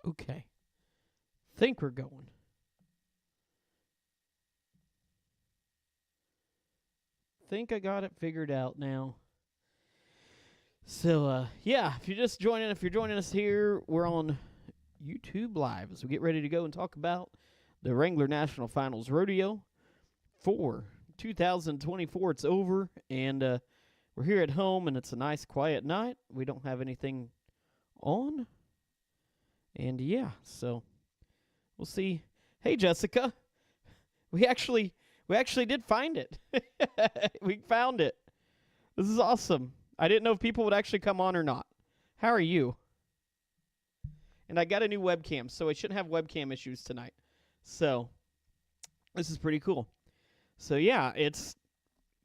Okay. Think we're going. Think I got it figured out now. So, yeah, if you're joining us here, we're on YouTube Live as we get ready to go and talk about the Wrangler National Finals Rodeo for 2024. It's over, and we're here at home, and it's a nice, quiet night. We don't have anything on, and yeah, so we'll see. Hey, Jessica, we actually did find it. We found it. This is awesome. I didn't know if people would actually come on or not. How are you? And I got a new webcam, so I shouldn't have webcam issues tonight. So this is pretty cool. So yeah, it's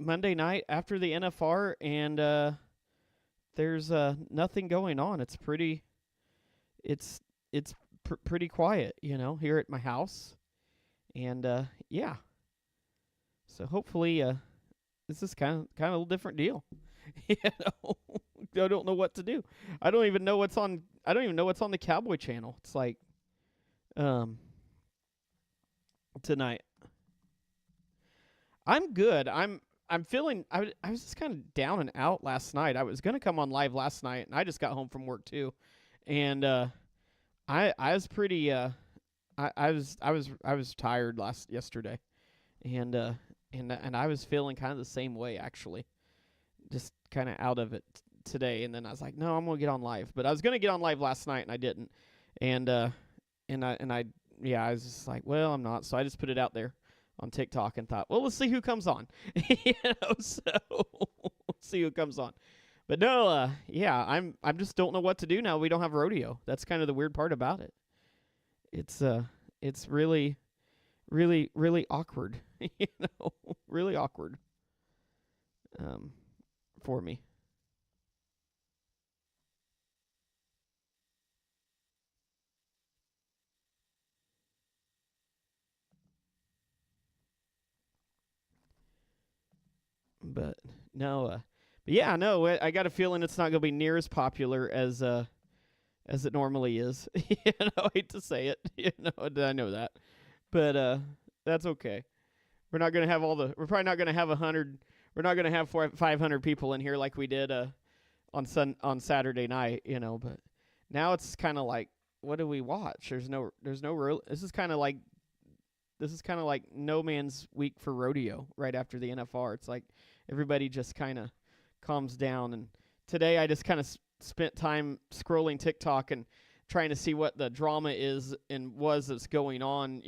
Monday night after the NFR, and there's nothing going on. It's pretty pretty quiet, here at my house. And yeah. So hopefully this is kind of a little different deal. I don't know what to do. I don't even know what's on the Cowboy channel. It's like tonight. I'm good. I'm feeling I was just kind of down and out last night. I was going to come on live last night, and I just got home from work too. And I was pretty I was tired yesterday. And I was feeling kind of the same way, actually. Just kind of out of it today, and then I was like, no, I'm gonna get on live. But I was gonna get on live last night, and I didn't. And I was just like, well, I'm not. So I just put it out there on TikTok and thought, well, let's see who comes on. So let's see who comes on. But no, yeah, I'm just don't know what to do now. We don't have rodeo. That's kind of the weird part about it. It's really, really, really awkward. Really awkward. For me. But no, but yeah, no, I got a feeling it's not going to be near as popular as it normally is. I hate to say it. I know that, but that's okay. We're not going to have we're probably not going to have 100. We're not going to have 500 people in here like we did on Saturday night, But now it's kind of like, what do we watch? There's no real. This is kind of like no man's week for rodeo right after the NFR. It's like everybody just kind of calms down. And today I just kind of spent time scrolling TikTok and trying to see what the drama is and that's going on,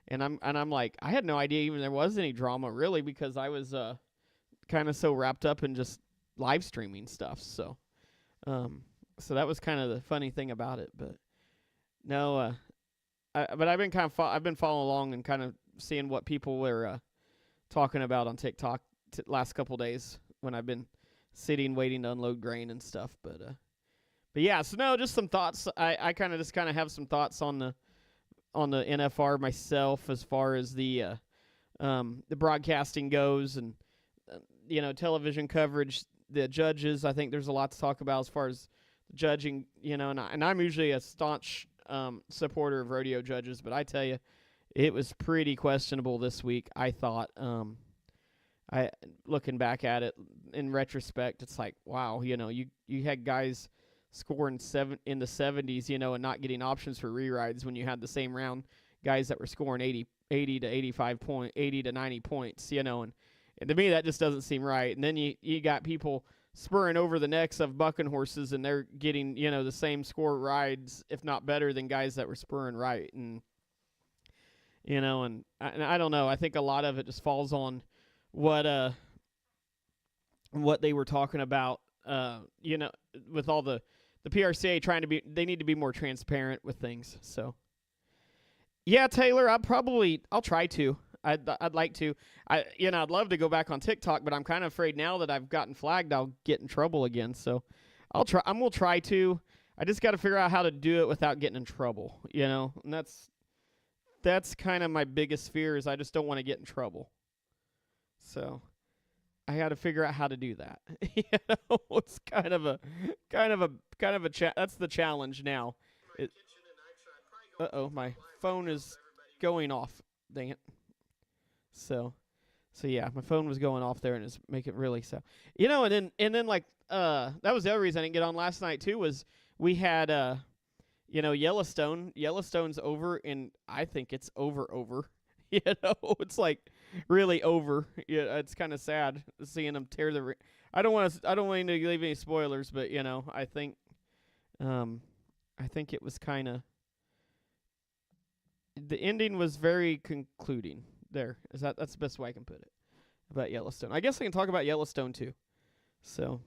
And I'm like, I had no idea even there was any drama really, because I was kind of so wrapped up in just live streaming stuff. So that was kind of the funny thing about it. But no, but I've been I've been following along and kind of seeing what people were talking about on TikTok last couple days when I've been sitting waiting to unload grain and stuff. But yeah, so no, just some thoughts. I kind of have some thoughts on the NFR myself as far as the broadcasting goes, and television coverage, the judges. I think there's a lot to talk about as far as judging, and I'm usually a staunch supporter of rodeo judges, but I tell you, it was pretty questionable this week. I thought, I looking back at it in retrospect, it's like, wow, you had guys scoring in the 70s, and not getting options for rerides when you had the same round guys that were scoring 80 to 85 80 to 90 points, and to me that just doesn't seem right. And then you got people spurring over the necks of bucking horses, and they're getting, the same score rides, if not better, than guys that were spurring right. And, and I don't know. I think a lot of it just falls on what they were talking about, with all the PRCA they need to be more transparent with things. So, yeah, Taylor, I'll try to. I'd like to. I'd love to go back on TikTok, but I'm kind of afraid now that I've gotten flagged, I'll get in trouble again. So I'll try. I'm gonna try to. I just got to figure out how to do it without getting in trouble. And that's kind of my biggest fear, is I just don't want to get in trouble. So I got to figure out how to do that. It's kind of a that's the challenge now. Uh-oh, my phone is going off. Dang it. So, so yeah, my phone was going off there and it's making really so. And then like that was the other reason I didn't get on last night too was we had Yellowstone. Yellowstone's over and I think it's over. It's like really over. Yeah, it's kind of sad seeing them tear the I don't want to leave any spoilers, but um I think it was kind of the ending was very concluding. That's the best way I can put it about Yellowstone. I guess I can talk about Yellowstone too. So,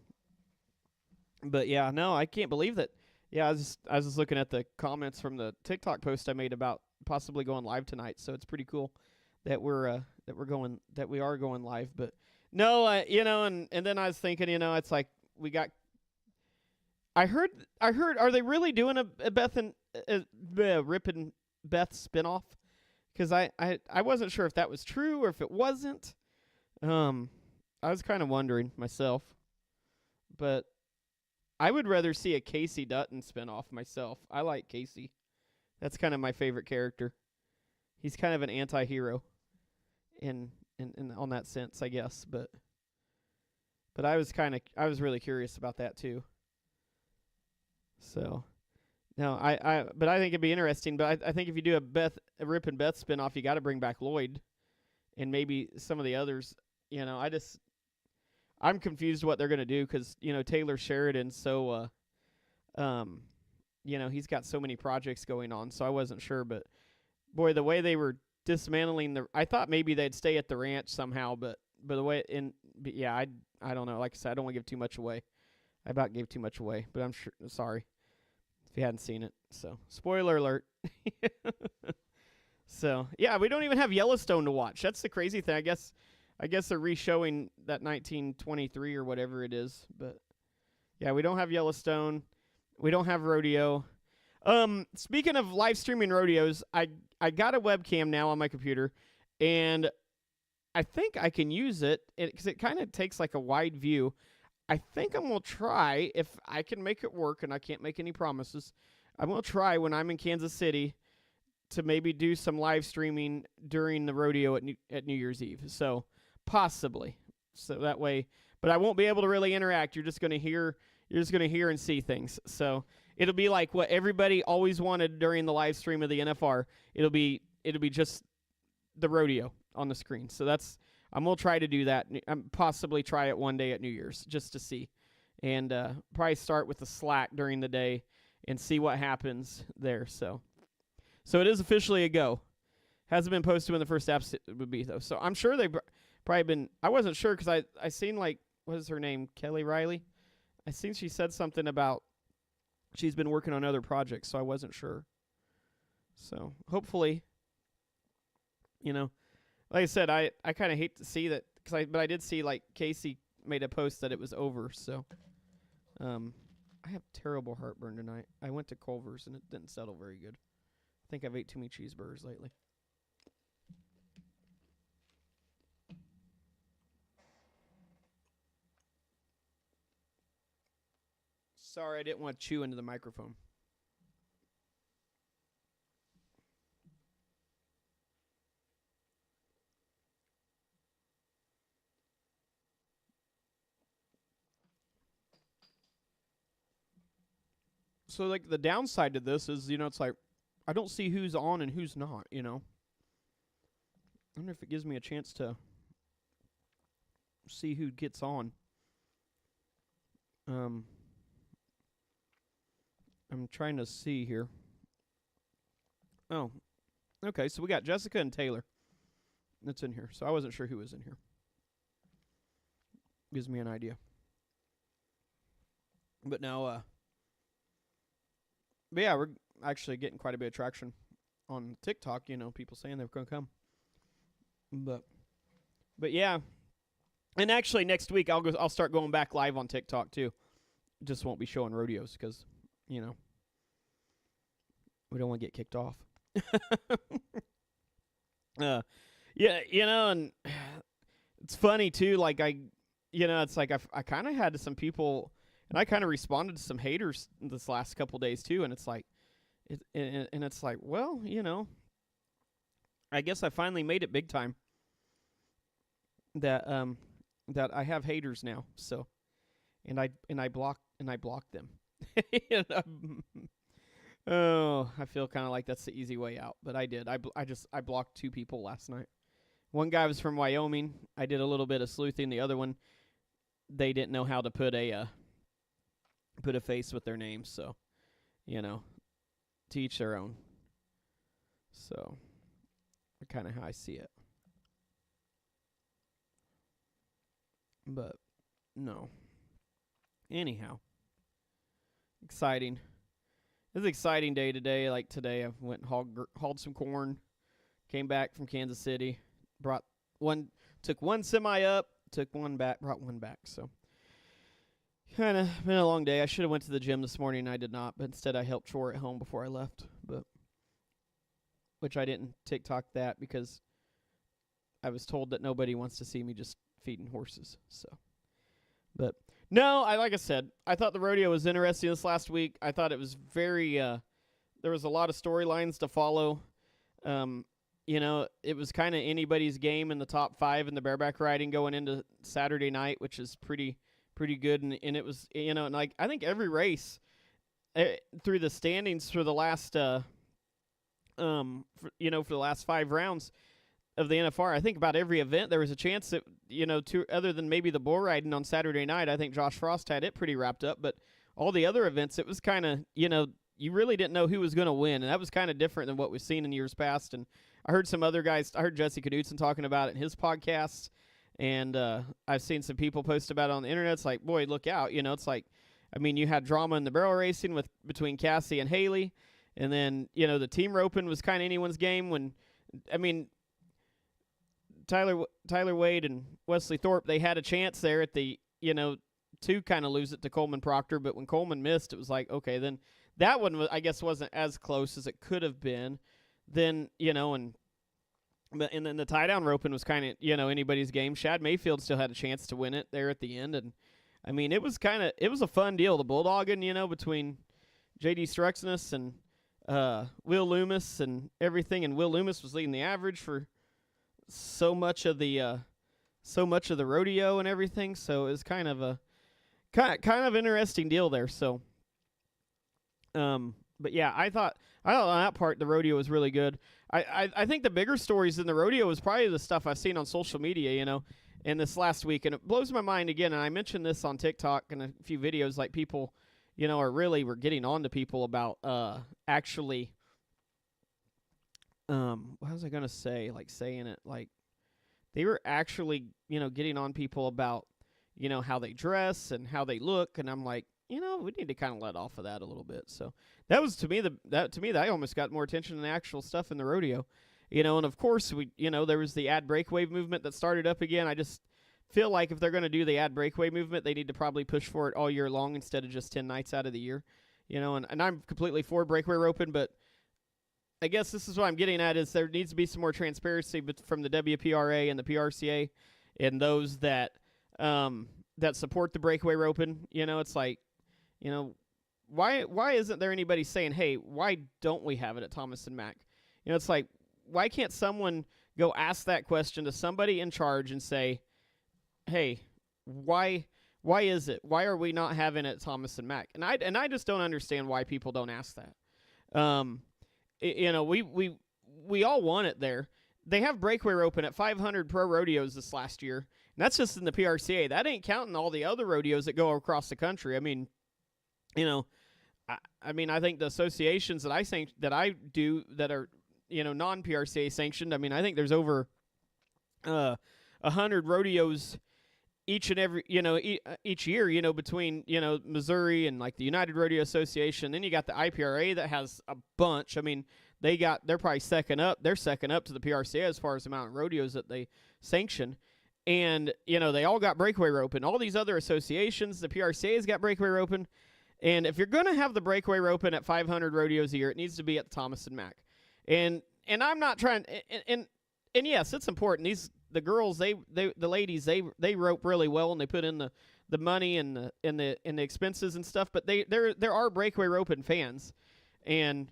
but yeah, no, I can't believe that. Yeah, I was just looking at the comments from the TikTok post I made about possibly going live tonight. So it's pretty cool that we are going live. But no, and then I was thinking, it's like we got. I heard. Are they really doing a Beth and Rip and Beth spinoff? Because I wasn't sure if that was true or if it wasn't. I was kind of wondering myself, but I would rather see a Casey Dutton spinoff myself. I like Casey. That's kind of my favorite character. He's kind of an anti-hero in on that sense, I guess. But I was really curious about that too. So no, but I think it'd be interesting. But I think if you do a Rip and Beth spinoff, you got to bring back Lloyd and maybe some of the others. I'm confused what they're gonna do because Taylor Sheridan's so he's got so many projects going on, so I wasn't sure. But boy, the way they were dismantling I thought maybe they'd stay at the ranch somehow, but the way I don't know. Like I said, I don't want to give too much away. I about gave too much away, but I'm sure. Sorry if you hadn't seen it. So spoiler alert. So yeah, we don't even have Yellowstone to watch. That's the crazy thing. I guess they're re-showing that 1923 or whatever it is, but yeah, we don't have Yellowstone. We don't have rodeo. Speaking of live streaming rodeos, I got a webcam now on my computer, and I think I can use it because it kind of takes like a wide view. I think I'm going to try, if I can make it work, and I can't make any promises, I'm going to try when I'm in Kansas City to maybe do some live streaming during the rodeo at New Year's Eve. So possibly. So that way, but I won't be able to really interact. You're just going to hear and see things. So it'll be like what everybody always wanted during the live stream of the NFR. It'll be just the rodeo on the screen. So I'm going to try to do that. Possibly try it one day at New Year's just to see. And probably start with the Slack during the day and see what happens there. So it is officially a go. Hasn't been posted when the first apps would be, though. So I'm sure they've probably been. I wasn't sure because I seen, like, what is her name? Kelly Riley? I seen she said something about she's been working on other projects, so I wasn't sure. So hopefully, like I said, I kind of hate to see that but I did see, like, Casey made a post that it was over. So I have terrible heartburn tonight. I went to Culver's and it didn't settle very good. I think I've ate too many cheeseburgers lately. Sorry, I didn't want to chew into the microphone. So, like, the downside to this is, it's like, I don't see who's on and who's not, I wonder if it gives me a chance to see who gets on. I'm trying to see here. Oh, okay, so we got Jessica and Taylor that's in here. So I wasn't sure who was in here. Gives me an idea. But now, but yeah, we're actually getting quite a bit of traction on TikTok, people saying they're going to come. But yeah. And actually next week I'll start going back live on TikTok too. Just won't be showing rodeos because, we don't want to get kicked off. Yeah, and it's funny too, like it's like I kind of had some people, and I kind of responded to some haters this last couple days too, and it's like, And it's like, well, I guess I finally made it big time. That I have haters now. So, and I block them. You know? Oh, I feel kind of like that's the easy way out, but I did. I blocked 2 people last night. One guy was from Wyoming. I did a little bit of sleuthing. The other one, they didn't know how to put a face with their name. So, to each their own. So, kind of how I see it. But no. Anyhow, exciting. It was an exciting day today. Like today, I went and hauled some corn. Came back from Kansas City. Took one semi up, took one back, brought one back. So kind of been a long day. I should have went to the gym this morning. I did not, but instead I helped chore at home before I left. But which I didn't TikTok that because I was told that nobody wants to see me just feeding horses. So, but no, like I said, I thought the rodeo was interesting this last week. I thought it was very. There was a lot of storylines to follow. It was kind of anybody's game in the top 5 in the bareback riding going into Saturday night, which is pretty good. And it was, and like I think every race through the standings for the last, for the last 5 rounds of the NFR, I think about every event there was a chance that, other than maybe the bull riding on Saturday night, I think Josh Frost had it pretty wrapped up. But all the other events, it was kind of, you really didn't know who was going to win. And that was kind of different than what we've seen in years past. And I heard some other guys, I heard Jesse Knudsen talking about it in his podcast. And I've seen some people post about it on the internet. It's like, boy, look out. It's like, you had drama in the barrel racing between Cassie and Haley. And then, the team roping was kind of anyone's game when, Tyler Wade and Wesley Thorpe, they had a chance there at the, to kind of lose it to Coleman Proctor. But when Coleman missed, it was like, okay, then that one, I guess, wasn't as close as it could have been. Then, and then the tie-down roping was kind of, anybody's game. Shad Mayfield still had a chance to win it there at the end. And, it was a fun deal. The bulldogging, between J.D. Struxness and Will Loomis and everything. And Will Loomis was leading the average for so much of the rodeo and everything. So it was kind of an interesting deal there. So, but yeah, I thought on that part the rodeo was really good. I think the bigger stories in the rodeo was probably the stuff I've seen on social media, in this last week, and it blows my mind again. And I mentioned this on TikTok and a few videos, like people, we're getting on to people about actually. What was I gonna say? Like saying it, like they were actually, getting on people about, how they dress and how they look, and I'm like, we need to kind of let off of that a little bit. So that was to me that almost got more attention than the actual stuff in the rodeo, and of course we, there was the ad breakaway movement that started up again. I just feel like if they're going to do the ad breakaway movement, they need to probably push for it all year long instead of just 10 nights out of the year, and I'm completely for breakaway roping, but I guess this is what I'm getting at is there needs to be some more transparency from the WPRA and the PRCA and those that support the breakaway roping. It's like, why isn't there anybody saying, hey, why don't we have it at Thomas and Mack? It's like, why can't someone go ask that question to somebody in charge and say, hey, why is it? Why are we not having it at Thomas and Mack? And I just don't understand why people don't ask that. We all want it there. They have breakaway roping at 500 pro rodeos this last year, and that's just in the PRCA. That ain't counting all the other rodeos that go across the country. I think the associations that I do that are, non-PRCA sanctioned, I think there's over 100 rodeos each and every, each year, between, Missouri and like the United Rodeo Association. Then you got the IPRA that has a bunch. They're probably second up. They're second up to the PRCA as far as the amount of rodeos that they sanction. And, they all got breakaway roping. All these other associations, the PRCA's got breakaway roping. And if you're going to have the breakaway roping at 500 rodeos a year, it needs to be at the Thomas and Mack. And I'm not trying, and yes, it's important. The girls, the ladies, they rope really well, and they put in the money and the expenses and stuff. But there are breakaway roping fans, and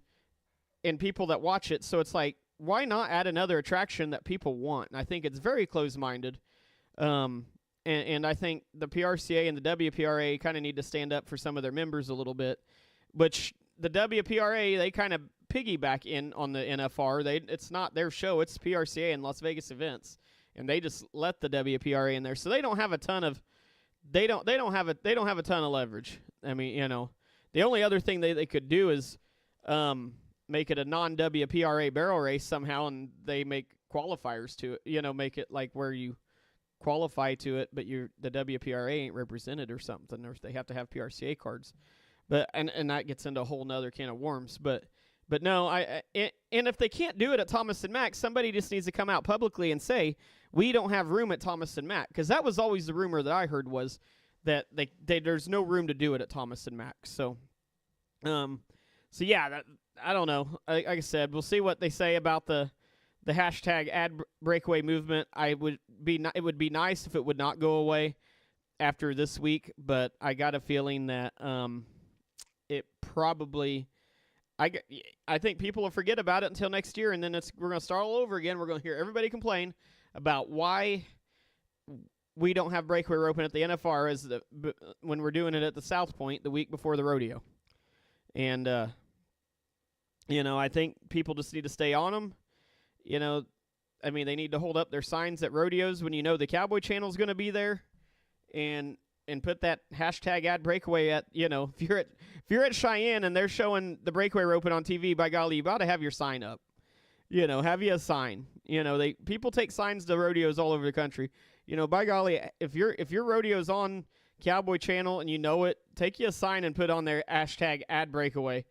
and people that watch it. So it's like, why not add another attraction that people want? And I think it's very close-minded. And I think the PRCA and the WPRA kind of need to stand up for some of their members a little bit, which the WPRA, they kind of piggyback in on the NFR. It's not their show, it's PRCA and Las Vegas events, and they just let the WPRA in there. So they don't have a ton of they don't have a ton of leverage. I mean, the only other thing they could do is make it a non-WPRA barrel race somehow, and they make qualifiers to it. Make it like where you qualify to it, but the WPRA ain't represented or something, or if they have to have PRCA cards. But and that gets into a whole nother can of worms. But no, and if they can't do it at Thomas and Mack, somebody just needs to come out publicly and say, we don't have room at Thomas and Mack, because that was always the rumor that I heard, was that there's no room to do it at Thomas and Mack. So yeah, I don't know. Like I said, we'll see what they say about the hashtag ad breakaway movement. It would be nice if it would not go away after this week, but I got a feeling that it probably. I think people will forget about it until next year, and then we're going to start all over again. We're going to hear everybody complain about why we don't have breakaway roping at the NFR when we're doing it at the South Point the week before the rodeo. And I think people just need to stay on them. I mean, they need to hold up their signs at rodeos when the Cowboy Channel is going to be there, and put that hashtag ad breakaway at, if you're at Cheyenne and they're showing the breakaway roping on TV, by golly, you got to have your sign up. Have you a sign. People take signs to rodeos all over the country. By golly, if your rodeo's on Cowboy Channel and it, take you a sign and put on there hashtag ad breakaway,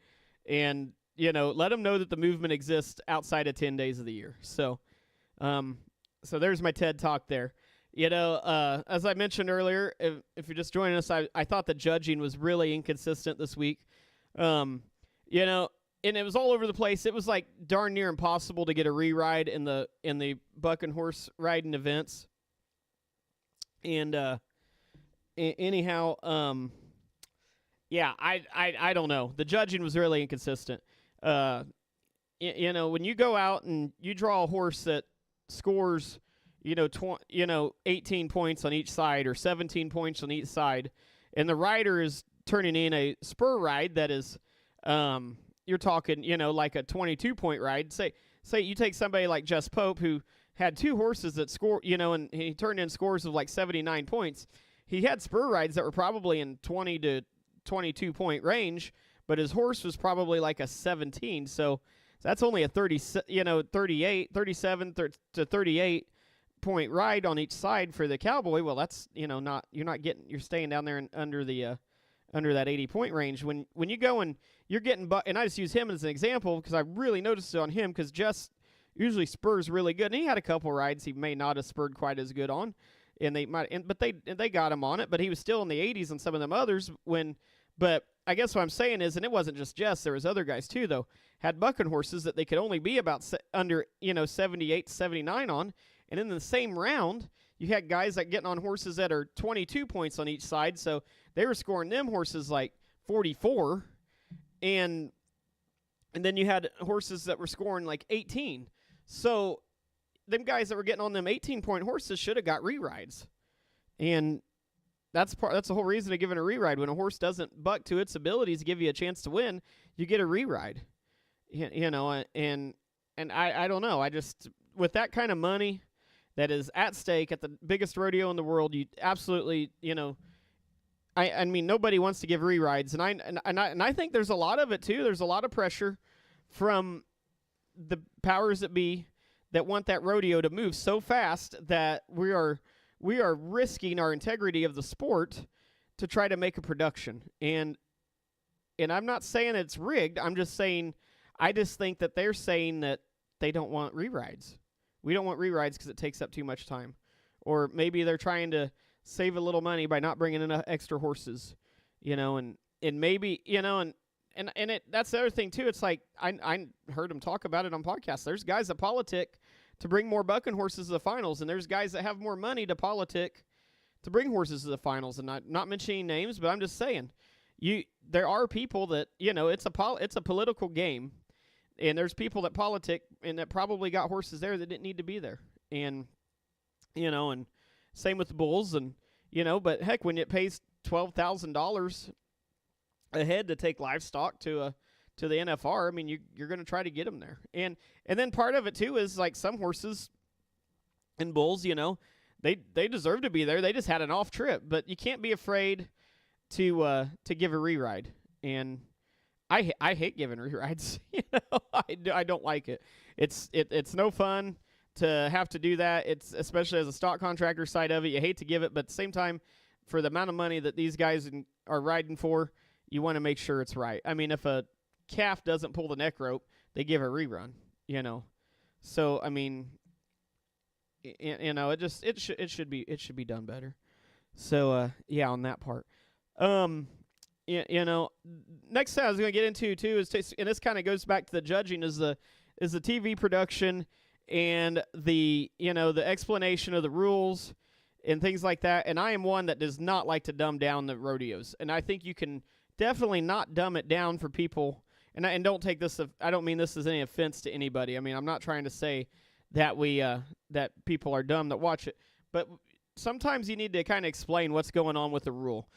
and let them know that the movement exists outside of 10 days of the year. So there's my TED Talk there. As I mentioned earlier, if you're just joining us, I thought the judging was really inconsistent this week. And it was all over the place. It was like darn near impossible to get a re-ride in the buck and horse riding events. And anyhow, yeah, I don't know. The judging was really inconsistent. When you go out and you draw a horse that scores 18 points on each side or 17 points on each side, and the rider is turning in a spur ride that is, you're talking, like a 22-point ride. Say you take somebody like Jess Pope, who had two horses that score, and he turned in scores of like 79 points. He had spur rides that were probably in 20 to 22-point range, but his horse was probably like a 17. So that's only a 37 to 38 point ride on each side for the Cowboy. Well, that's you're staying down there under that 80-point range. When you go and you're getting and I just use him as an example because I really noticed it on him, because Jess usually spurs really good, and he had a couple rides he may not have spurred quite as good on, and they got him on it, but he was still in the 80s on some of them others but I guess what I'm saying is, and it wasn't just Jess, there was other guys too though, had bucking horses that they could only be about under 78 to 79 on. And in the same round, you had guys that getting on horses that are 22 points on each side, so they were scoring them horses like 44, and then you had horses that were scoring like 18. So them guys that were getting on them 18-point horses should have got re-rides, and that's the whole reason of giving a re-ride. When a horse doesn't buck to its abilities to give you a chance to win, you get a re-ride. And I don't know. I just, with that kind of money that is at stake at the biggest rodeo in the world, you absolutely, I mean, nobody wants to give re-rides, and I think there's a lot of it too. There's a lot of pressure from the powers that be that want that rodeo to move so fast that we are risking our integrity of the sport to try to make a production. And I'm not saying it's rigged. I'm just saying, I just think that they're saying that they don't want re-rides. We don't want re-rides because it takes up too much time. Or maybe they're trying to save a little money by not bringing in extra horses, and maybe, and that's the other thing too. It's like, I heard them talk about it on podcasts. There's guys that politic to bring more bucking horses to the finals, and there's guys that have more money to politic to bring horses to the finals. And not mentioning names, but I'm just saying, there are people that, it's a political game, And there's people that politic and that probably got horses there that didn't need to be there. And, and same with the bulls. And, but heck, when it pays $12,000 a head to take livestock to the NFR, I mean, you're going to try to get them there. And then part of it, too, is like some horses and bulls, they deserve to be there. They just had an off trip. But you can't be afraid to give a re-ride. And I hate giving re-rides. I don't like it. It's no fun to have to do that. It's especially as a stock contractor side of it. You hate to give it, but at the same time, for the amount of money that these guys are riding for, you want to make sure it's right. I mean, if a calf doesn't pull the neck rope, they give a rerun. So I mean, it should be done better. So yeah, on that part. Next thing I was going to get into too is, and this kind of goes back to the judging, is the TV production and the explanation of the rules and things like that. And I am one that does not like to dumb down the rodeos, and I think you can definitely not dumb it down for people. And don't take this. I don't mean this as any offense to anybody. I mean, I'm not trying to say that that people are dumb that watch it, but sometimes you need to kind of explain what's going on with the rule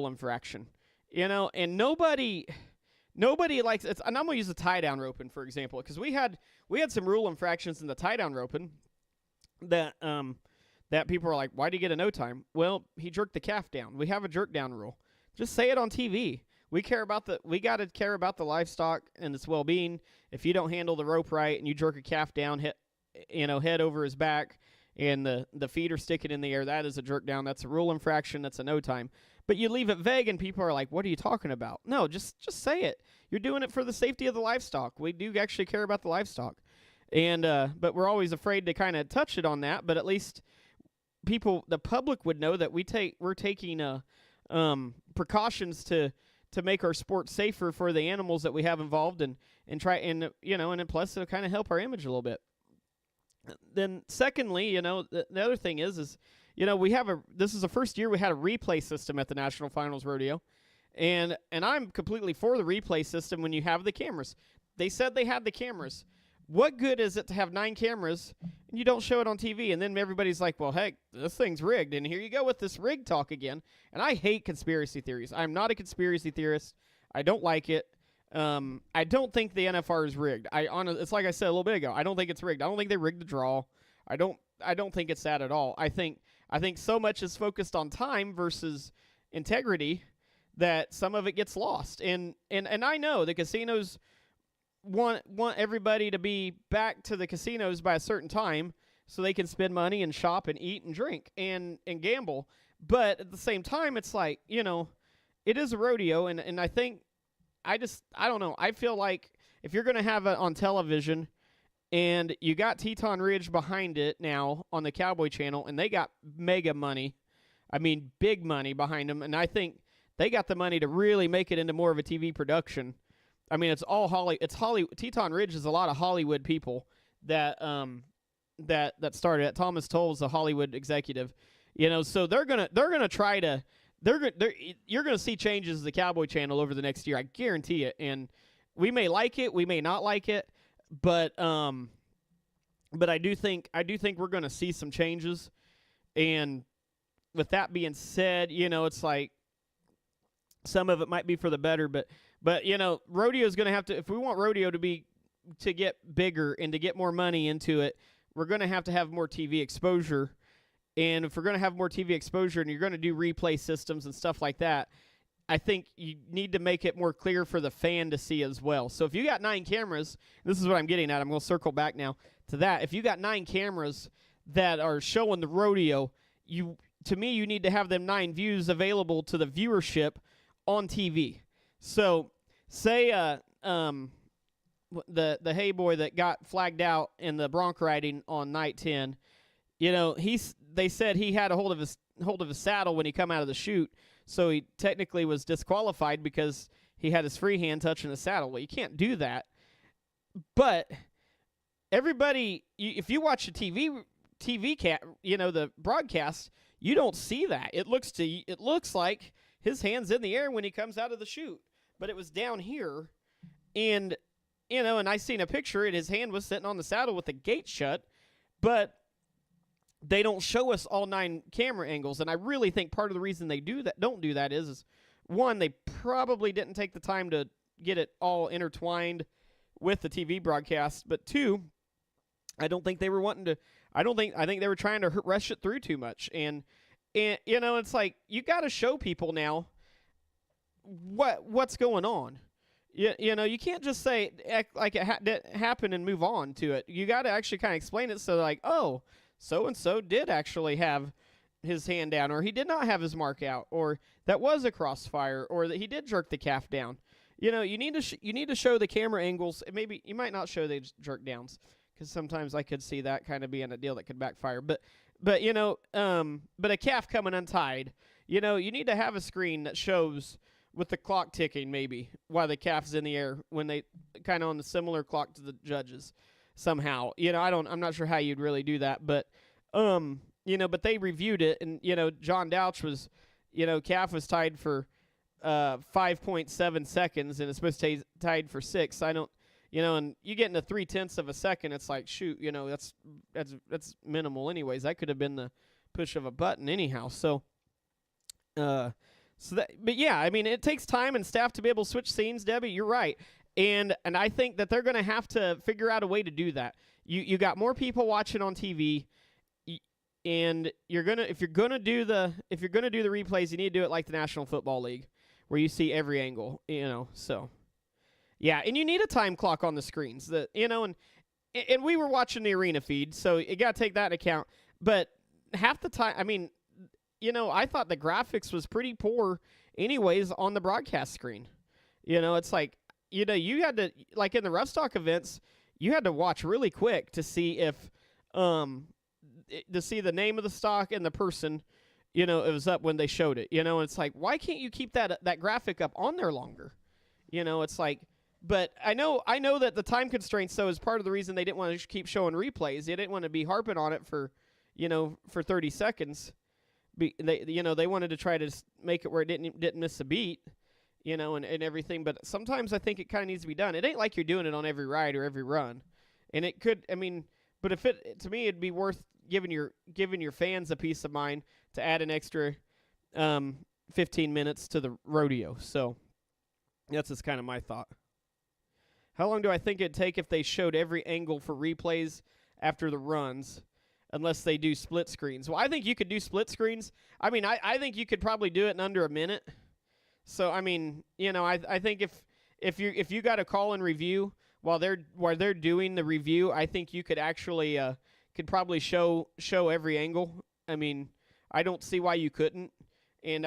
infraction. And nobody likes it. And I'm going to use the tie-down roping, for example, because we had some rule infractions in the tie-down roping that people are like, why did he get a no time? Well, he jerked the calf down. We have a jerk down rule. Just say it on TV. We got to care about the livestock and its well-being. If you don't handle the rope right and you jerk a calf down, head over his back, and the feet are sticking in the air, that is a jerk down. That's a rule infraction. That's a no time. But you leave it vague, and people are like, what are you talking about? No, just say it. You're doing it for the safety of the livestock. We do actually care about the livestock. And but we're always afraid to kind of touch it on that. But at least the public would know that we're taking precautions to make our sport safer for the animals that we have involved, and plus it'll kind of help our image a little bit. Then secondly, the other thing is this is the first year we had a replay system at the National Finals Rodeo, and I'm completely for the replay system when you have the cameras. They said they had the cameras. What good is it to have 9 cameras and you don't show it on TV? And then everybody's like, well, heck, this thing's rigged. And here you go with this rig talk again. And I hate conspiracy theories. I'm not a conspiracy theorist. I don't like it. I don't think the NFR is rigged. It's like I said a little bit ago. I don't think it's rigged. I don't think they rigged the draw. I don't think it's that at all. I think so much is focused on time versus integrity that some of it gets lost. And I know the casinos want everybody to be back to the casinos by a certain time so they can spend money and shop and eat and drink and gamble. But at the same time, it's like, it is a rodeo, and I think I don't know. I feel like if you're going to have it on television and you got Teton Ridge behind it now on the Cowboy Channel, and they got mega money, I mean big money behind them, and I think they got the money to really make it into more of a TV production. I mean, it's all Hollywood. Teton Ridge is a lot of Hollywood people that started it. Thomas Toll's a Hollywood executive, so they're gonna try to. You're gonna see changes to the Cowboy Channel over the next year. I guarantee it. And we may like it, we may not like it, but I do think we're gonna see some changes. And with that being said, it's like some of it might be for the better, but rodeo is going to have to, if we want rodeo to get bigger and to get more money into it, we're going to have more TV exposure. And if we're going to have more TV exposure and you're going to do replay systems and stuff like that, I think you need to make it more clear for the fan to see as well. So if you got 9 cameras, this is what I'm getting at. I'm going to circle back now to that. If you got 9 cameras that are showing the rodeo, you need to have them 9 views available to the viewership on TV. So, say the hay boy that got flagged out in the bronc riding on night 10, they said he had a hold of his saddle when he come out of the chute, so he technically was disqualified because he had his free hand touching the saddle. Well, you can't do that. But everybody, if you watch the the broadcast, you don't see that. It looks like his hand's in the air when he comes out of the chute, but it was down here, and and I seen a picture, and his hand was sitting on the saddle with the gate shut, but they don't show us all 9 camera angles, and I really think part of the reason they don't do that is one, they probably didn't take the time to get it all intertwined with the TV broadcast, but two, I don't think they were wanting to. I think they were trying to rush it through too much, and it's like you got to show people now what's going on. You can't just say act like it happened and move on to it. You got to actually kind of explain it so like, oh, so and so did actually have his hand down, or he did not have his mark out, or that was a crossfire, or that he did jerk the calf down. You need to show the camera angles. Maybe you might not show the jerk downs, because sometimes I could see that kind of being a deal that could backfire. But a calf coming untied, you need to have a screen that shows with the clock ticking maybe while the calf's in the air when they kind of on the similar clock to the judges somehow. I'm not sure how you'd really do that, but but they reviewed it, and John Douch was, calf was tied for 5.7 seconds, and it's supposed to tied for 6. I don't. And you get into 0.3 of a second, it's like, shoot, that's minimal anyways. That could have been the push of a button anyhow. But yeah, I mean, it takes time and staff to be able to switch scenes, Debbie. You're right. And I think that they're going to have to figure out a way to do that. You got more people watching on TV, and if you're gonna do the replays, you need to do it like the National Football League, where you see every angle, so. Yeah, and you need a time clock on the screens. And we were watching the arena feed, so you got to take that into account. But half the time, I mean, I thought the graphics was pretty poor anyways on the broadcast screen. It's like, you had to, like in the rough stock events, you had to watch really quick to see if, to see the name of the stock and the person, it was up when they showed it. And it's like, why can't you keep that graphic up on there longer? It's like, but I know that the time constraints, though, is part of the reason they didn't want to keep showing replays. They didn't want to be harping on it for 30 seconds. They wanted to try to make it where it didn't miss a beat, and everything. But sometimes I think it kind of needs to be done. It ain't like you're doing it on every ride or every run, and it could. I mean, but to me, it'd be worth giving your fans a peace of mind to add an extra 15 minutes to the rodeo. So that's just kind of my thought. How long do I think it'd take if they showed every angle for replays after the runs, unless they do split screens? Well, I think you could do split screens. I mean, I think you could probably do it in under a minute. So, I mean, I think if you got a call and review while they're doing the review, I think you could actually could probably show every angle. I mean, I don't see why you couldn't. And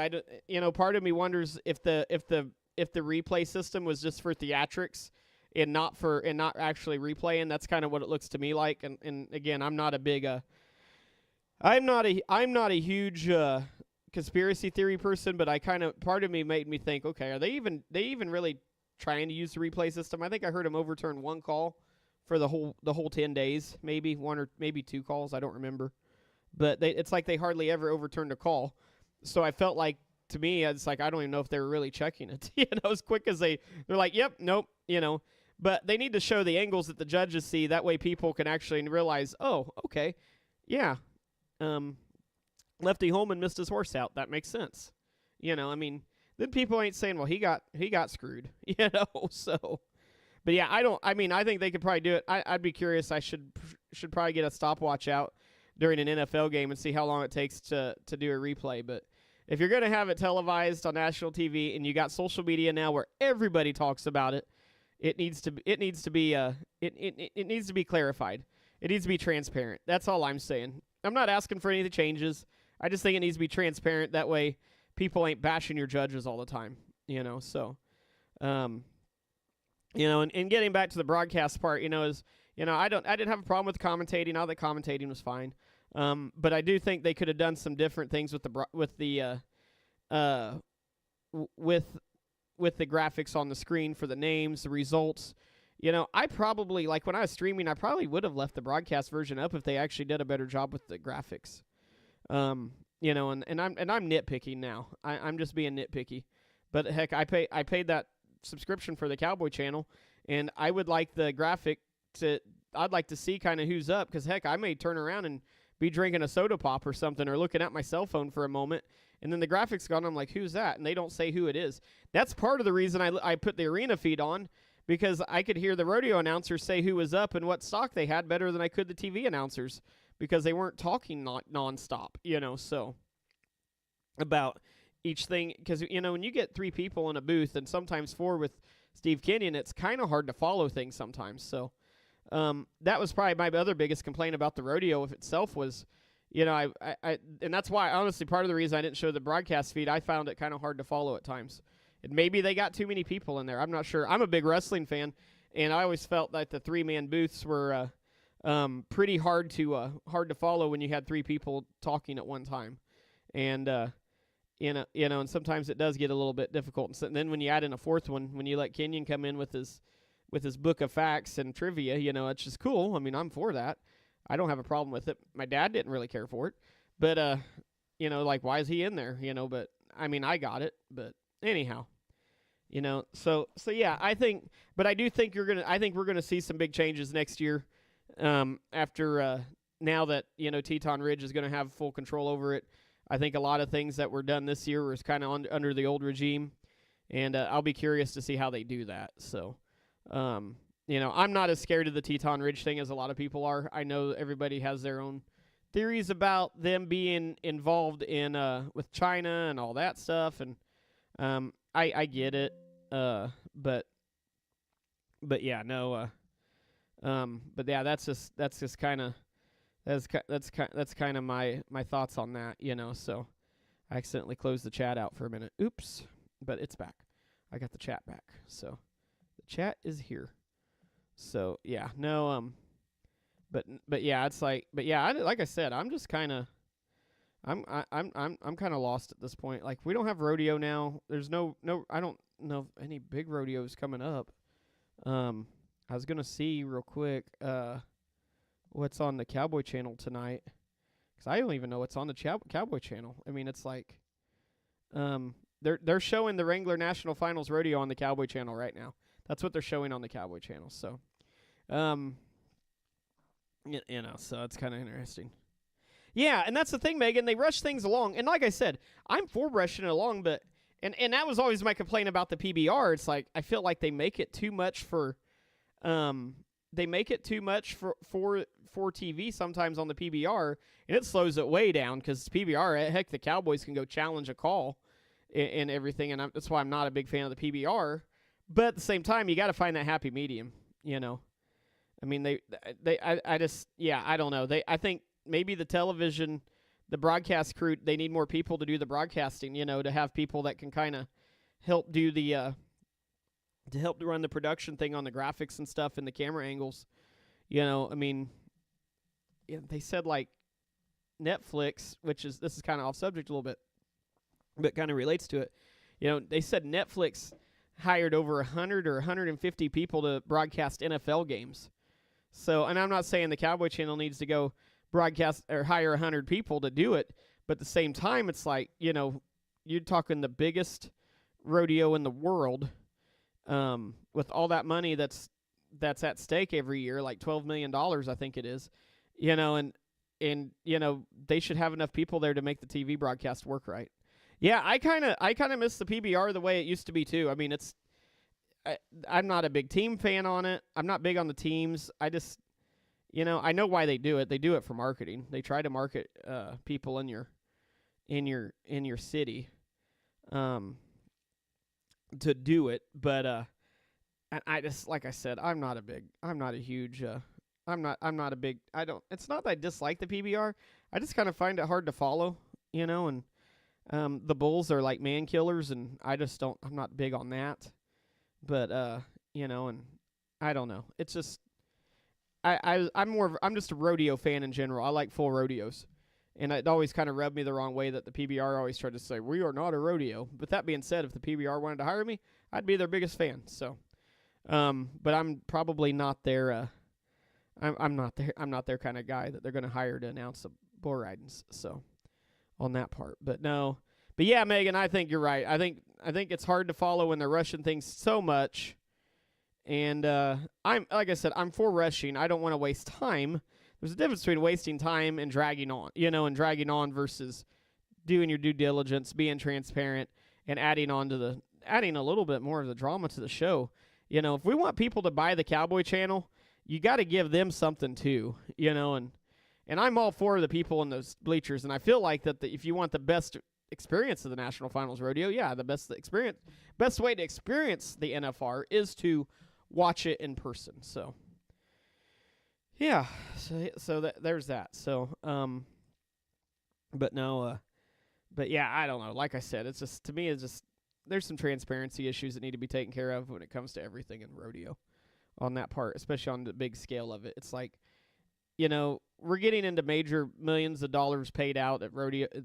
part of me wonders if the replay system was just for theatrics and not actually replaying. That's kind of what it looks to me like. And again, I'm not a huge conspiracy theory person, but part of me made me think, okay, are they even really trying to use the replay system? I think I heard them overturn one call for the whole 10 days, maybe one or maybe 2 calls, I don't remember. But it's like they hardly ever overturned a call. So I felt like, to me, it's like I don't even know if they were really checking it. As quick as they're like, yep, nope, But they need to show the angles that the judges see. That way people can actually realize, oh, okay, yeah, Lefty Holman missed his horse out. That makes sense. I mean, then people ain't saying, well, he got screwed, so. But yeah, I think they could probably do it. I'd be curious. I should probably get a stopwatch out during an NFL game and see how long it takes to do a replay. But if you're going to have it televised on national TV and you got social media now where everybody talks about it, it needs to be clarified. It needs to be transparent. That's all I'm saying. I'm not asking for any of the changes. I just think it needs to be transparent. That way people ain't bashing your judges all the time, so, and getting back to the broadcast part, I didn't have a problem with commentating. All the commentating was fine. But I do think they could have done some different things with the graphics on the screen for the names, the results. I probably, like when I was streaming, I probably would have left the broadcast version up if they actually did a better job with the graphics. And I'm nitpicking now. I'm just being nitpicky. But heck, I paid that subscription for the Cowboy channel, and I would like the graphic to. I'd like to see kind of who's up, because heck, I may turn around and be drinking a soda pop or something, or looking at my cell phone for a moment, and then the graphics gone. I'm like, who's that? And they don't say who it is. That's part of the reason I put the arena feed on, because I could hear the rodeo announcers say who was up and what stock they had better than I could the TV announcers, because they weren't talking nonstop, so about each thing. Because, when you get 3 people in a booth, and sometimes 4 with Steve Kenyon, it's kind of hard to follow things sometimes. So that was probably my other biggest complaint about the rodeo itself was, I and that's why, honestly, part of the reason I didn't show the broadcast feed, I found it kind of hard to follow at times. And maybe they got too many people in there. I'm not sure. I'm a big wrestling fan, and I always felt that the 3-man booths were pretty hard to follow when you had 3 people talking at one time. And and sometimes it does get a little bit difficult. And then when you add in a 4th one, when you let Kenyon come in with his book of facts and trivia, it's just cool. I mean, I'm for that. I don't have a problem with it. My dad didn't really care for it, but like, why is he in there? But I mean, I got it. But anyhow, so yeah, I do think we're gonna see some big changes next year. After now that Teton Ridge is gonna have full control over it, I think a lot of things that were done this year was kind of under the old regime, and I'll be curious to see how they do that. So. I'm not as scared of the Teton Ridge thing as a lot of people are. I know everybody has their own theories about them being involved in with China and all that stuff, and I get it. But yeah, no. But yeah, that's just kind of that's kind of my thoughts on that. So I accidentally closed the chat out for a minute. Oops, but it's back. I got the chat back. So. Chat is here. So yeah, no, but yeah, it's like, but yeah, like I said, I'm just kind of, I'm kind of lost at this point. Like, we don't have rodeo now. There's no, I don't know of any big rodeos coming up. I was gonna see real quick, what's on the Cowboy Channel tonight, because I don't even know what's on the Cowboy Channel. I mean, it's like, they're showing the Wrangler National Finals Rodeo on the Cowboy Channel right now. That's what they're showing on the Cowboy Channel. So, so it's kind of interesting. Yeah, and that's the thing, Megan. They rush things along. And like I said, I'm for rushing it along, but and that was always my complaint about the PBR. It's like, I feel like they make it too much for TV sometimes on the PBR, and it slows it way down, because PBR, heck, the Cowboys can go challenge a call and everything, and that's why I'm not a big fan of the PBR. But at the same time, you got to find that happy medium, I mean, I don't know. I think maybe the television, the broadcast crew, they need more people to do the broadcasting, to have people that can kind of help do the, to help run the production thing on the graphics and stuff and the camera angles. I mean, they said like Netflix, this is kind of off subject a little bit, but kind of relates to it. They said Netflix hired over 100 or 150 people to broadcast NFL games. So, and I'm not saying the Cowboy Channel needs to go broadcast or hire 100 people to do it, but at the same time, it's like, you're talking the biggest rodeo in the world, with all that money that's at stake every year, like $12 million, I think it is, and they should have enough people there to make the TV broadcast work right. Yeah, I kind of miss the PBR the way it used to be too. I mean, I'm not a big team fan on it. I'm not big on the teams. I just, I know why they do it. They do it for marketing. They try to market people in your city to do it. But I just, like I said, I'm not a big. It's not that I dislike the PBR. I just kind of find it hard to follow, and. The Bulls are like man killers, and I'm not big on that. But, and I don't know. It's just, I'm just a rodeo fan in general. I like full rodeos. And it always kind of rubbed me the wrong way that the PBR always tried to say, we are not a rodeo. But that being said, if the PBR wanted to hire me, I'd be their biggest fan. So, but I'm probably not their, I'm not their kind of guy that they're going to hire to announce the bull ridings. So. On that part, but yeah, Megan, I think you're right. I think it's hard to follow when they're rushing things so much, And I'm like I said, I'm for rushing. I don't want to waste time. There's a difference between wasting time and dragging on, and dragging on versus doing your due diligence, being transparent, and adding a little bit more of the drama to the show. If we want people to buy the Cowboy Channel, you got to give them something too, and I'm all for the people in those bleachers, and I feel like that if you want the best experience of the National Finals Rodeo, yeah, the best way to experience the NFR is to watch it in person. So, yeah, there's that. So, but no, but yeah, I don't know. Like I said, it's just, to me, it's just, there's some transparency issues that need to be taken care of when it comes to everything in rodeo on that part, especially on the big scale of it. It's like, we're getting into major millions of dollars paid out at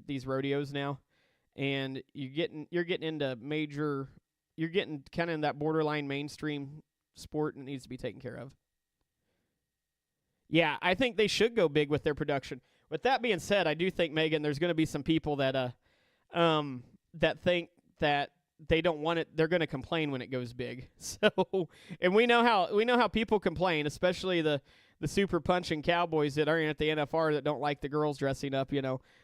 these rodeos now, and you're getting into you're getting kind of in that borderline mainstream sport, and it needs to be taken care of. Yeah, I think they should go big with their production. With that being said, I do think, Megan, there's going to be some people that that think that they don't want it. They're going to complain when it goes big. So, and we know how people complain, especially the super punching cowboys that aren't at the NFR that don't like the girls dressing up.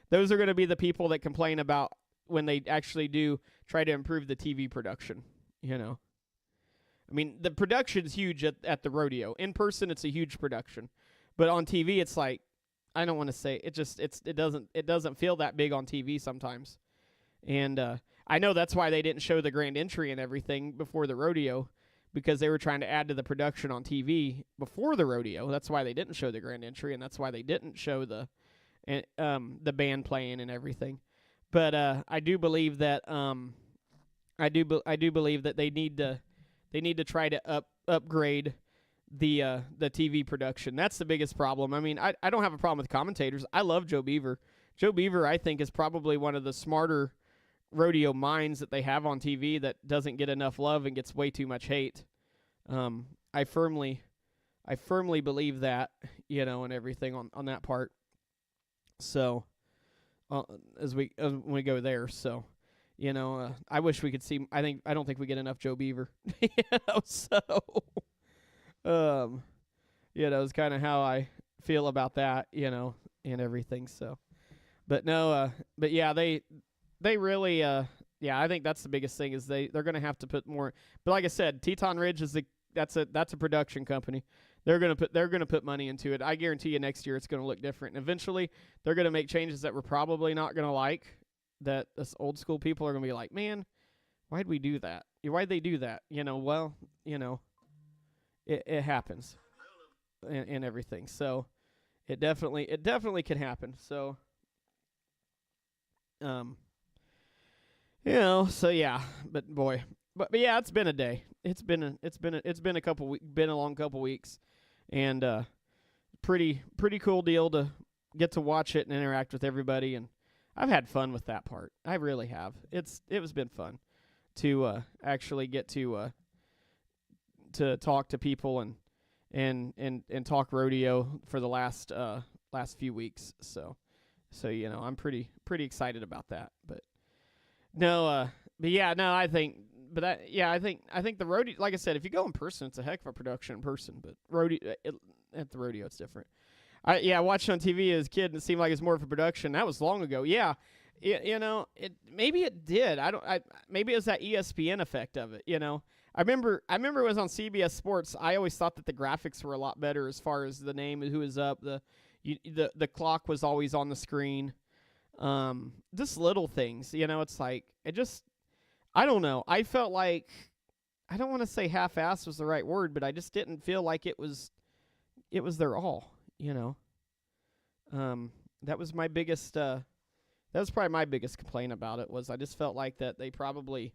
Those are going to be the people that complain about when they actually do try to improve the TV production. I mean, the production's huge at the rodeo. In person, it's a huge production, but on TV, it's like, I don't want to say it doesn't feel that big on TV sometimes, and I know that's why they didn't show the grand entry and everything before the rodeo, because they were trying to add to the production on TV before the rodeo. That's why they didn't show the grand entry, and that's why they didn't show the band playing and everything. But I do believe that I do believe that they need to try to upgrade the TV production. That's the biggest problem. I mean, I don't have a problem with commentators. I love Joe Beaver. Joe Beaver, I think, is probably one of the smarter rodeo minds that they have on TV that doesn't get enough love and gets way too much hate. I firmly believe that, and everything on that part. So, as we go there, so. I wish we could see. I don't think we get enough Joe Beaver. So, it's kind of how I feel about that, and everything. So, but no, but yeah, they really, yeah, I think that's the biggest thing is they're gonna have to put more. But like I said, Teton Ridge that's a production company. They're gonna put money into it. I guarantee you next year it's gonna look different. And eventually, they're gonna make changes that we're probably not gonna like. That us old school people are going to be like, man, why'd we do that? Why'd they do that? Well, it happens and everything. So it definitely can happen. So, so yeah, but boy, but yeah, it's been a day. It's been a long couple weeks, and pretty cool deal to get to watch it and interact with everybody, and I've had fun with that part. I really have. It was been fun to actually get to talk to people and talk rodeo for the last few weeks. So I'm pretty excited about that. But no, but yeah, no, I think the rodeo, like I said, if you go in person, it's a heck of a production in person. But at the rodeo, it's different. I watched it on TV as a kid, and it seemed like it was more of a production. That was long ago. Yeah, maybe it did. Maybe it was that ESPN effect of it. I remember it was on CBS Sports. I always thought that the graphics were a lot better as far as the name of who was up. The clock was always on the screen. Just little things. It's like I don't know. I felt like, I don't want to say half-assed was the right word, but I just didn't feel like it was their all. That was my biggest, that was probably my biggest complaint about it, was I just felt like that they probably,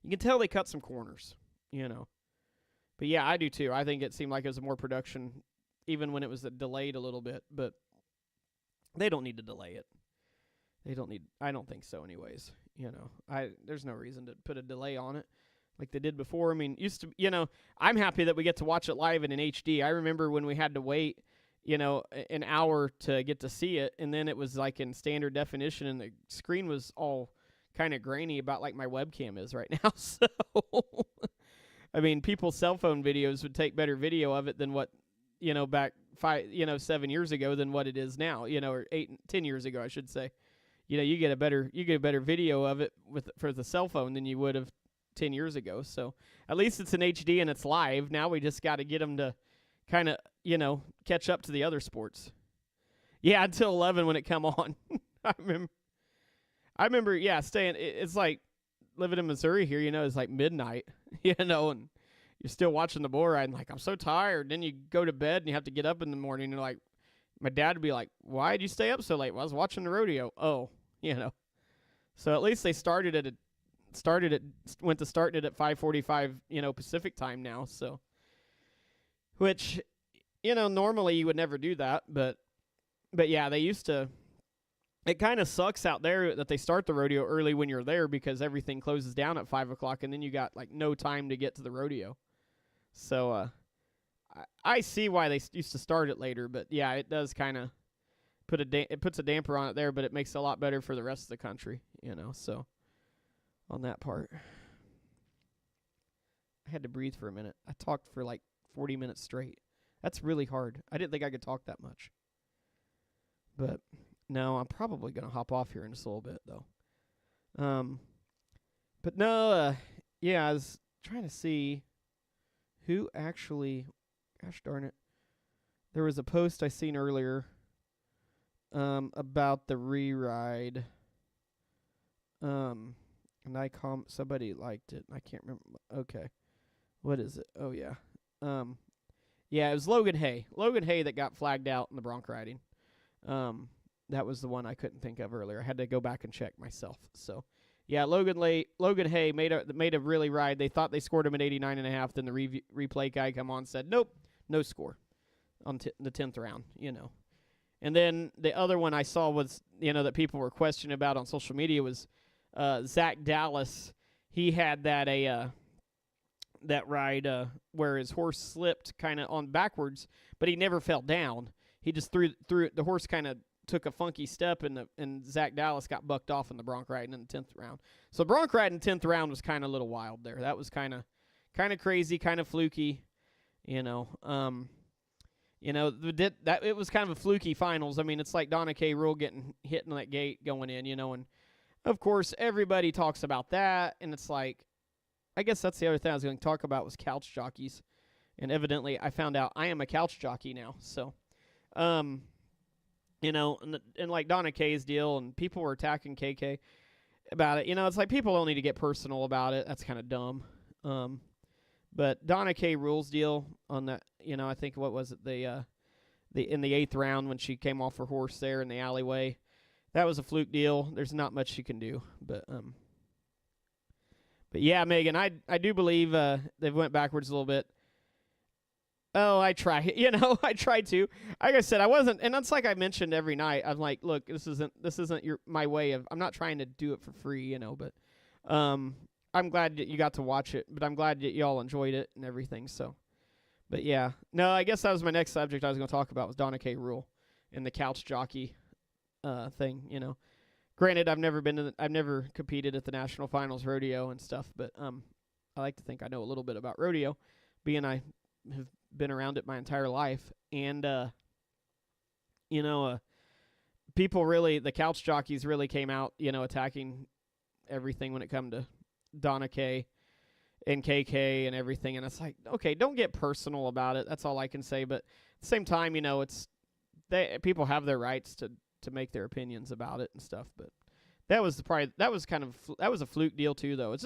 you can tell they cut some corners, But yeah, I do too. I think it seemed like it was more production, even when it was delayed a little bit, but they don't need to delay it. I don't think so anyways, there's no reason to put a delay on it like they did before. I mean, I'm happy that we get to watch it live in an HD. I remember when we had to wait, an hour to get to see it, and then it was like in standard definition, and the screen was all kind of grainy, about like my webcam is right now. So, I mean, people's cell phone videos would take better video of it than what, back 7 years ago than what it is now, or 10 years ago, I should say. You get a better video of it for the cell phone than you would have 10 years ago. So at least it's in HD and it's live. Now we just got to get them to kind of, catch up to the other sports. Yeah, until 11 when it come on. I remember, staying. It's like living in Missouri here, it's like midnight, and you're still watching the bull ride, and like, I'm so tired. Then you go to bed and you have to get up in the morning, and like, my dad would be like, why'd you stay up so late? Well, I was watching the rodeo. Oh, So at least they started it at 5:45, Pacific time now. So, which, normally you would never do that, but yeah, they used to. It kind of sucks out there that they start the rodeo early when you're there because everything closes down at 5 o'clock, and then you got like no time to get to the rodeo. So I see why they used to start it later, but yeah, it does kind of it puts a damper on it there, but it makes it a lot better for the rest of the country, So on that part, I had to breathe for a minute. I talked for like 40 minutes straight. That's really hard. I didn't think I could talk that much, but. No, I'm probably going to hop off here in just a little bit, though. But no, I was trying to see who actually, gosh darn it. There was a post I seen earlier about the re-ride. And somebody liked it. I can't remember. Okay. What is it? Oh, yeah. Yeah, it was Logan Hay. Logan Hay that got flagged out in the bronc riding. That was the one I couldn't think of earlier. I had to go back and check myself. So, yeah, Logan Hay made a really ride. They thought they scored him at 89.5. Then the replay guy come on and said, nope, no score on the 10th round, And then the other one I saw was, that people were questioning about on social media was Zach Dallas. He had that ride where his horse slipped kind of on backwards, but he never fell down. He just threw the horse kind of took a funky step, and Zach Dallas got bucked off in the bronc riding in the 10th round. So bronc riding 10th round was kind of a little wild there. That was kind of crazy, kind of fluky, it was kind of a fluky finals. I mean, it's like Donna K. Rule getting hit in that gate going in, and of course everybody talks about that, and it's like, I guess that's the other thing I was going to talk about was couch jockeys, and evidently I found out I am a couch jockey now, so. And like Donna K's deal, and people were attacking KK about it. It's like people don't need to get personal about it. That's kind of dumb. But Donna K. Rule's deal on that, I think what was it, in the 8th round when she came off her horse there in the alleyway, that was a fluke deal. There's not much she can do, but yeah, Megan, I do believe they've went backwards a little bit. Oh, I try. I tried to. Like I said, I wasn't, and that's like I mentioned every night. I'm like, look, this isn't my way of. I'm not trying to do it for free, but I'm glad that you got to watch it. But I'm glad that y'all enjoyed it and everything. So, but yeah, no, I guess that was my next subject I was going to talk about was Donna K. Rule and the couch jockey thing. Granted, I've never competed at the National Finals Rodeo and stuff, but I like to think I know a little bit about rodeo, being I have been around it my entire life, and people really, the couch jockeys really came out, attacking everything when it come to Donna K and KK and everything, and it's like, okay, don't get personal about it. That's all I can say. But at the same time, people have their rights to make their opinions about it and stuff. But that was a fluke deal too, though. It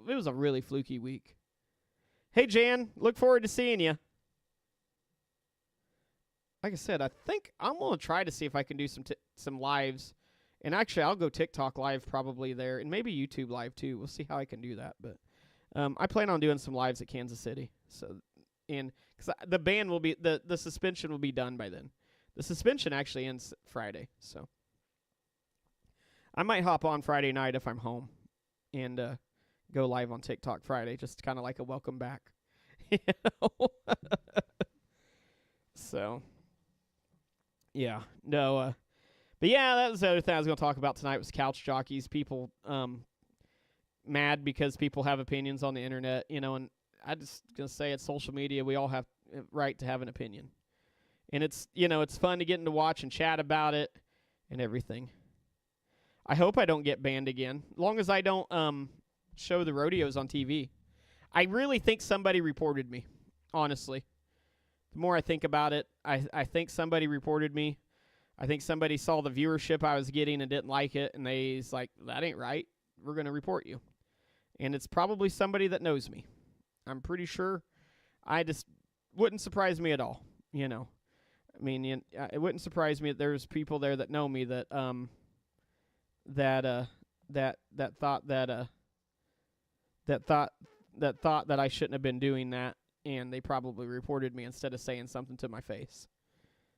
was a really fluky week. Hey Jan, look forward to seeing you. Like I said, I think I'm going to try to see if I can do some lives. And actually, I'll go TikTok live probably there, and maybe YouTube live too. We'll see how I can do that. But I plan on doing some lives at Kansas City. So, and because the ban will be, the suspension will be done by then. The suspension actually ends Friday. So I might hop on Friday night if I'm home and go live on TikTok Friday, just kind of like a welcome back. So, yeah, no, but yeah, that was the other thing I was going to talk about tonight was couch jockeys. People mad because people have opinions on the internet, and I just gonna say it's social media. We all have a right to have an opinion, and it's fun to get into watch and chat about it and everything. I hope I don't get banned again, as long as I don't show the rodeos on TV. I really think somebody reported me. Honestly, the more I think about it, I think somebody reported me. I think somebody saw the viewership I was getting and didn't like it, and they's like, that ain't right. We're going to report you. And it's probably somebody that knows me. I'm pretty sure. I just wouldn't surprise me at all. I mean, it wouldn't surprise me that there's people there that know me that that thought that I shouldn't have been doing that, and they probably reported me instead of saying something to my face.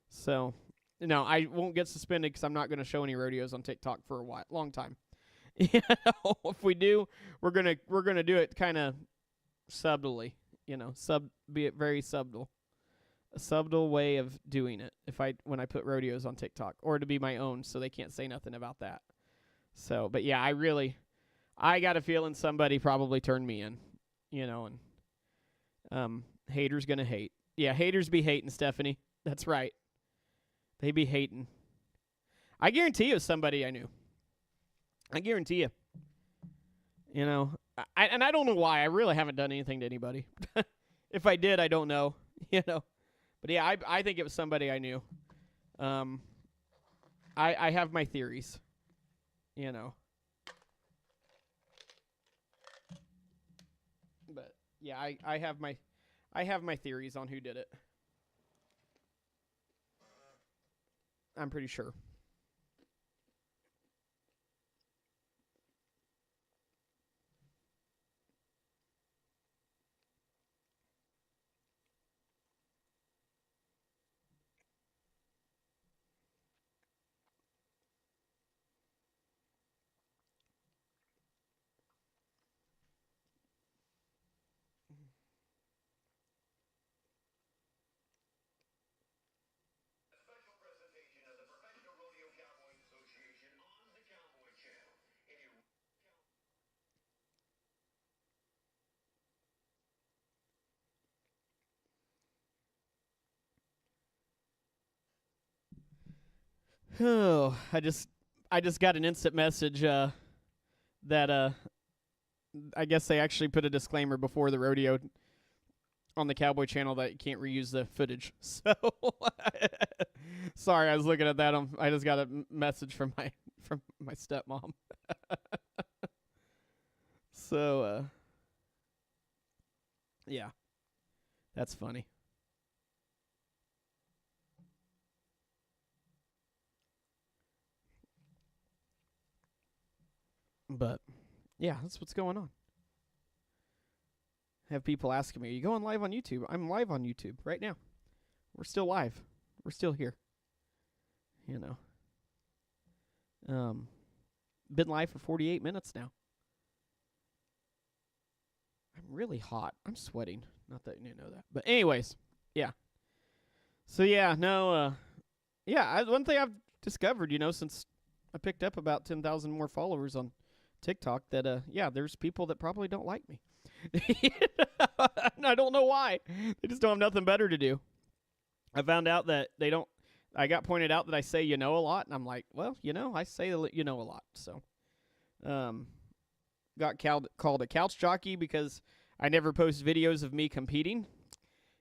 So, no, I won't get suspended because I'm not going to show any rodeos on TikTok for a long time. If we do, we're gonna do it kind of subtly. Be it very subtle, a subtle way of doing it. When I put rodeos on TikTok, or to be my own, so they can't say nothing about that. So, but yeah, I got a feeling somebody probably turned me in. And haters gonna hate. Yeah, haters be hating, Stephanie. That's right. They be hating. I guarantee you, somebody I knew. I guarantee you. I don't know why. I really haven't done anything to anybody. If I did, I don't know. But yeah, I think it was somebody I knew. I have my theories. But yeah, I have my theories on who did it. I'm pretty sure. Oh, I just got an instant message that I guess they actually put a disclaimer before the rodeo on the Cowboy Channel that you can't reuse the footage. So sorry, I was looking at that. I just got a message from my stepmom. So yeah, that's funny. But yeah, that's what's going on. Have people asking me, "Are you going live on YouTube?" I'm live on YouTube right now. We're still live. We're still here. Been live for 48 minutes now. I'm really hot. I'm sweating. Not that you know that. But anyways, yeah. So yeah, no, one thing I've discovered, since I picked up about 10,000 more followers on TikTok, that there's people that probably don't like me. I don't know why. They just don't have nothing better to do. I found out that they don't. I got pointed out that I say a lot, and I'm like, well, I say a lot. So, got called a couch jockey because I never post videos of me competing,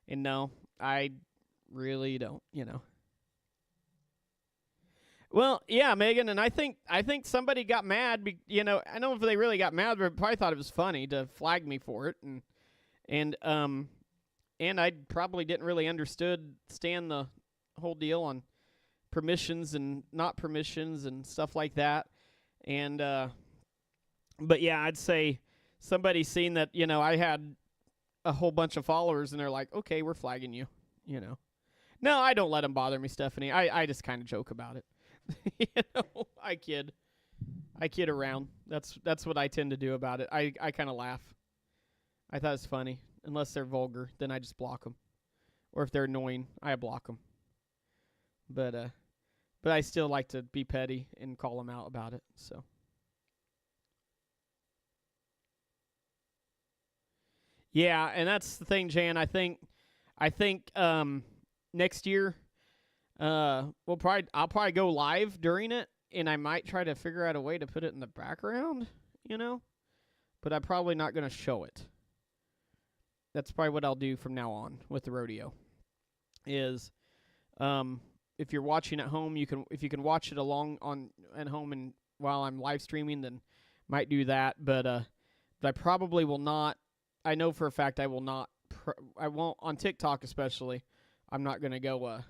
and no, I really don't. Well, yeah, Megan, and I think somebody got mad. I don't know if they really got mad, but probably thought it was funny to flag me for it, and I probably didn't really understand the whole deal on permissions and not permissions and stuff like that. And but yeah, I'd say somebody seen that I had a whole bunch of followers, and they're like, okay, we're flagging you. No, I don't let them bother me, Stephanie. I just kind of joke about it. I kid around. That's what I tend to do about it. I kind of laugh. I thought it's funny. Unless they're vulgar, then I just block them. Or if they're annoying, I block them. But I still like to be petty and call them out about it. So Yeah, and that's the thing, Jan. I think next year I'll probably go live during it, and I might try to figure out a way to put it in the background, you know, but I'm probably not going to show it. That's probably what I'll do from now on with the rodeo. Is if you're watching at home, if you can watch it along on at home and while I'm live streaming, then might do that. But I probably will not. I know for a fact I will not. I won't on TikTok especially. I'm not gonna go.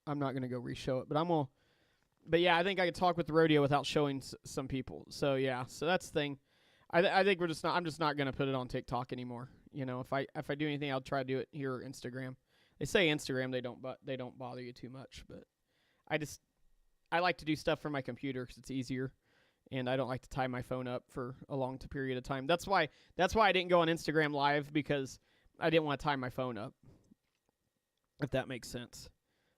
I'm not gonna go re-show it. But I'm gonna. But yeah, I think I could talk with the rodeo without showing some people. So yeah, so that's the thing. I think we're just not. I'm just not gonna put it on TikTok anymore. You know, if I do anything, I'll try to do it here or Instagram. They say Instagram they don't bother you too much, but I like to do stuff from my computer because it's easier, and I don't like to tie my phone up for a long period of time. That's why I didn't go on Instagram Live, because I didn't want to tie my phone up. If that makes sense,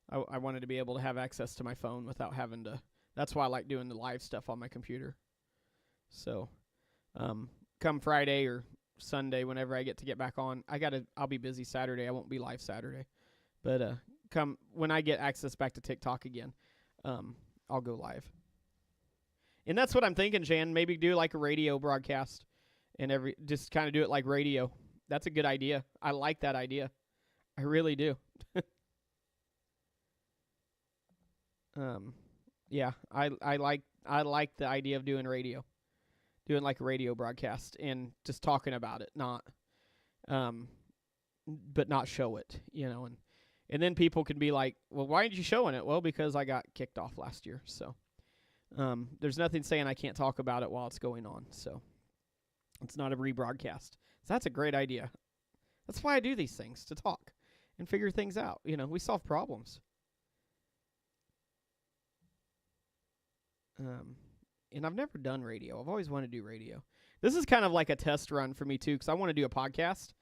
I wanted to be able to have access to my phone without having to. That's why I like doing the live stuff on my computer. So, come Friday or Sunday, whenever I get back on, I'll be busy Saturday. I won't be live Saturday, but come when I get access back to TikTok again, I'll go live. And that's what I'm thinking, Jan. Maybe do like a radio broadcast, and just kind of do it like radio. That's a good idea. I like that idea. I really do. Yeah, I like the idea of doing radio. Doing like a radio broadcast and just talking about it, but not show it, and then people can be like, well, why aren't you showing it? Well, because I got kicked off last year, so there's nothing saying I can't talk about it while it's going on, so it's not a rebroadcast. So that's a great idea. That's why I do these things, to talk and figure things out. We solve problems. And I've never done radio. I've always wanted to do radio. This is kind of like a test run for me, too, because I want to do a podcast.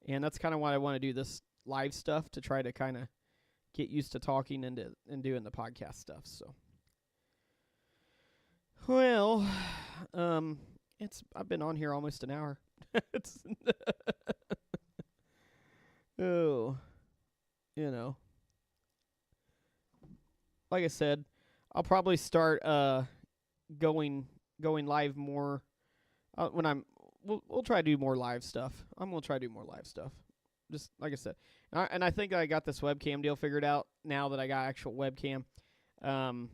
And that's kind of why I want to do this live stuff, to try to kind of get used to talking and doing the podcast stuff. So, well, I've been on here almost an hour. Oh, like I said, I'll probably start going live more when we'll try to do more live stuff. I'm gonna try to do more live stuff, just like I said. And I think I got this webcam deal figured out now that I got actual webcam. I'll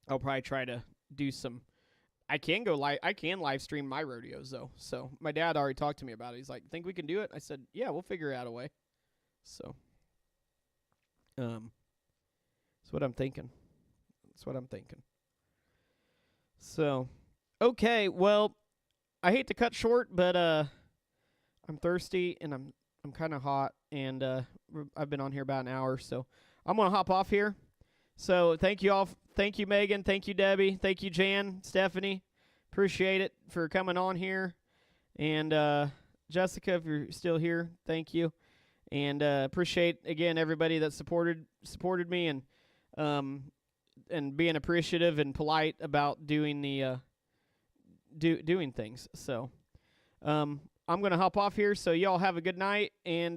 probably try to do some. I can live stream my rodeos though. So my dad already talked to me about it. He's like, "Think we can do it?" I said, "Yeah, we'll figure out a way." So, that's what I'm thinking. So, okay, well, I hate to cut short, but I'm thirsty and I'm kind of hot, and I've been on here about an hour, so I'm gonna hop off here. So thank you all. Thank you, Megan. Thank you, Debbie. Thank you, Jan, Stephanie. Appreciate it for coming on here, and Jessica, if you're still here, thank you, and appreciate again everybody that supported me and being appreciative and polite about doing the doing things. So I'm gonna hop off here. So y'all have a good night, and